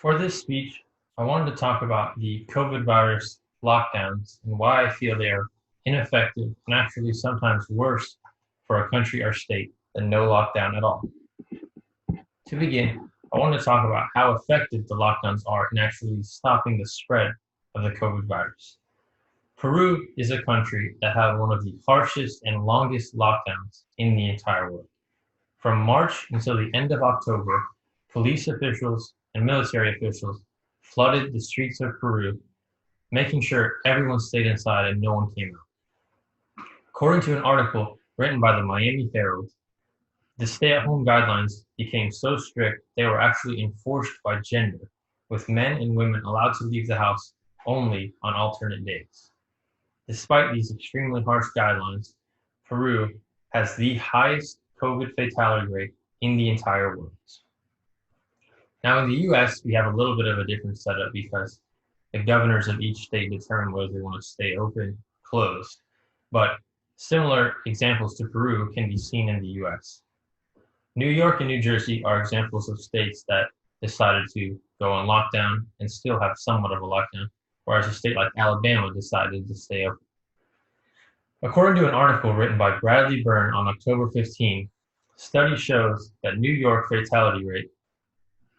For this speech, I wanted to talk about the COVID virus lockdowns and why I feel they are ineffective and actually sometimes worse for a country or state than no lockdown at all. To begin, I want to talk about how effective the lockdowns are in actually stopping the spread of the COVID virus. Peru is a country that had one of the harshest and longest lockdowns in the entire world. From March until the end of October, police officials and military officials flooded the streets of Peru, making sure everyone stayed inside and no one came out. According to an article written by the Miami Herald, the stay-at-home guidelines became so strict they were actually enforced by gender, with men and women allowed to leave the house only on alternate days. Despite these extremely harsh guidelines, Peru has the highest COVID fatality rate in the entire world. Now, in the US, we have a little bit of a different setup because the governors of each state determine whether they want to stay open, closed. But similar examples to Peru can be seen in the US. New York and New Jersey are examples of states that decided to go on lockdown and still have somewhat of a lockdown, whereas a state like Alabama decided to stay open. According to an article written by Bradley Byrne on October 15, study shows that New York fatality rate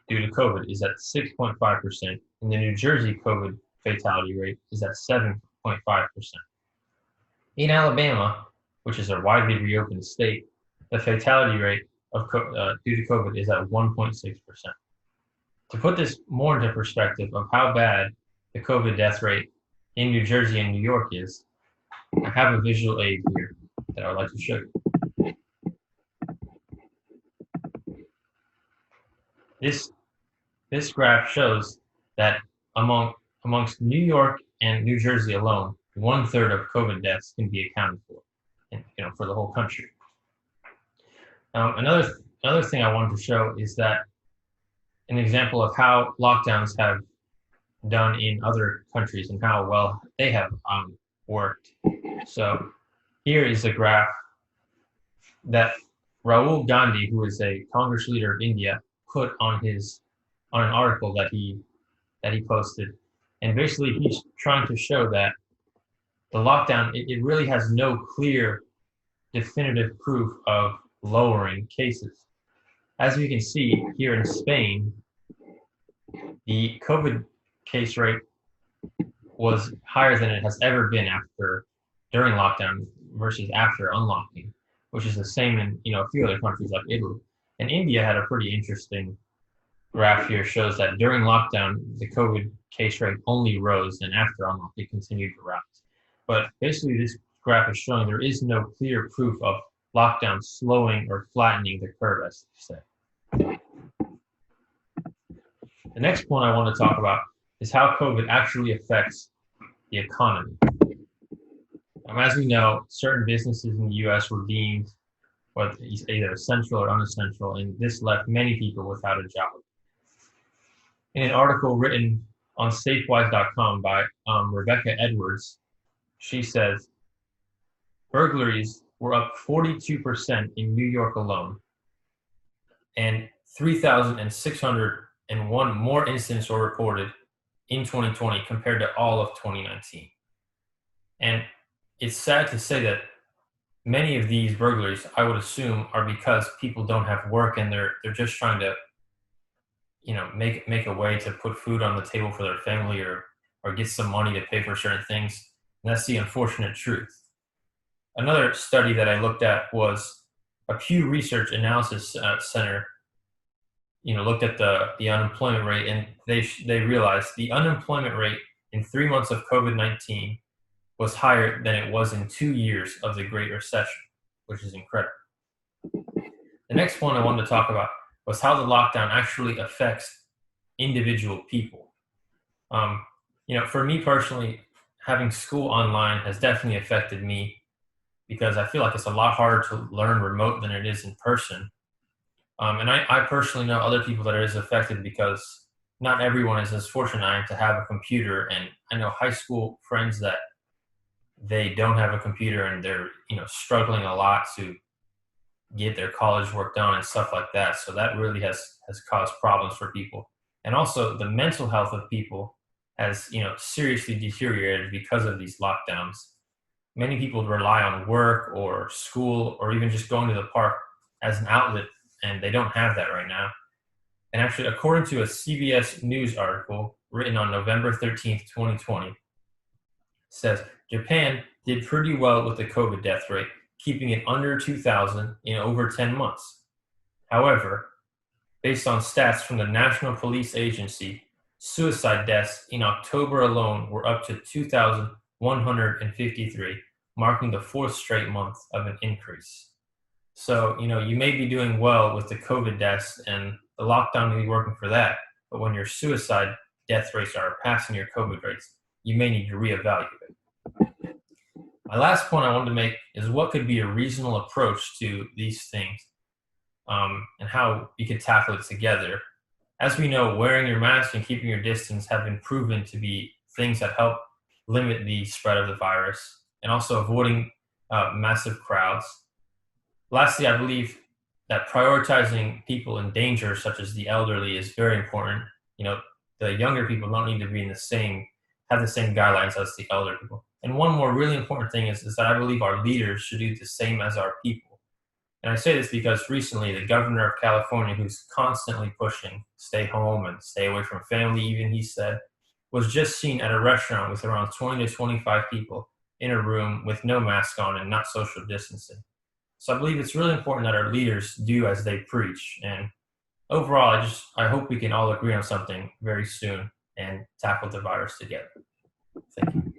due to COVID is at 6.5%, and the New Jersey COVID fatality rate is at 7.5%. In Alabama, which is a widely reopened state, the fatality rate due to COVID is at 1.6%. To put this more into perspective of how bad the COVID death rate in New Jersey and New York is, I have a visual aid here that I would like to show you. This graph shows that amongst New York and New Jersey alone, 1/3 of COVID deaths can be accounted for, for the whole country. Another thing I wanted to show is that an example of how lockdowns have done in other countries and how well they have worked. So here is a graph that Rahul Gandhi, who is a Congress leader of India, put on an article that he posted, and basically he's trying to show that the lockdown it really has no clear, definitive proof of lowering cases. As we can see here in Spain, the COVID case rate was higher than it has ever been during lockdown versus after unlocking, which is the same in a few other countries like Italy. And India had a pretty interesting graph here, shows that during lockdown the COVID case rate only rose, and after unlock it continued to rise. But basically this graph is showing there is no clear proof of lockdown slowing or flattening the curve, as they say. The next point I want to talk about is how COVID actually affects the economy. As we know, certain businesses in the US were deemed either essential or unessential, and this left many people without a job. In an article written on safewise.com by Rebecca Edwards, she says, burglaries were up 42% in New York alone, and 3,601 more incidents were reported in 2020 compared to all of 2019. And it's sad to say that many of these burglaries, I would assume, are because people don't have work and they're just trying to, make a way to put food on the table for their family or get some money to pay for certain things. And that's the unfortunate truth. Another study that I looked at was a Pew Research Analysis Center, looked at the unemployment rate, and they realized the unemployment rate in 3 months of COVID-19 was higher than it was in 2 years of the Great Recession, which is incredible. The next point I wanted to talk about was how the lockdown actually affects individual people. For me personally, having school online has definitely affected me because I feel like it's a lot harder to learn remote than it is in person. And I personally know other people that it is affected because not everyone is as fortunate I am to have a computer. And I know high school friends that they don't have a computer and they're struggling a lot to get their college work done and stuff like that. So that really has caused problems for people. And also the mental health of people has, seriously deteriorated because of these lockdowns. Many people rely on work or school or even just going to the park as an outlet, and they don't have that right now. And actually, according to a CBS News article written on November 13th, 2020, says Japan did pretty well with the COVID death rate, keeping it under 2,000 in over 10 months. However, based on stats from the National Police Agency, suicide deaths in October alone were up to 2,153, marking the fourth straight month of an increase. So, you may be doing well with the COVID deaths and the lockdown may be working for that, but when your suicide death rates are passing your COVID rates, you may need to reevaluate. My last point I wanted to make is what could be a reasonable approach to these things, and how you could tackle it together. As we know, wearing your mask and keeping your distance have been proven to be things that help limit the spread of the virus, and also avoiding massive crowds. Lastly, I believe that prioritizing people in danger, such as the elderly, is very important. The younger people don't need to be have the same guidelines as the elder people. And one more really important thing is that I believe our leaders should do the same as our people. And I say this because recently the governor of California, who's constantly pushing stay home and stay away from family, even he said, was just seen at a restaurant with around 20 to 25 people in a room with no mask on and not social distancing. So I believe it's really important that our leaders do as they preach. And overall, I hope we can all agree on something very soon and tackle the virus together. Thank you.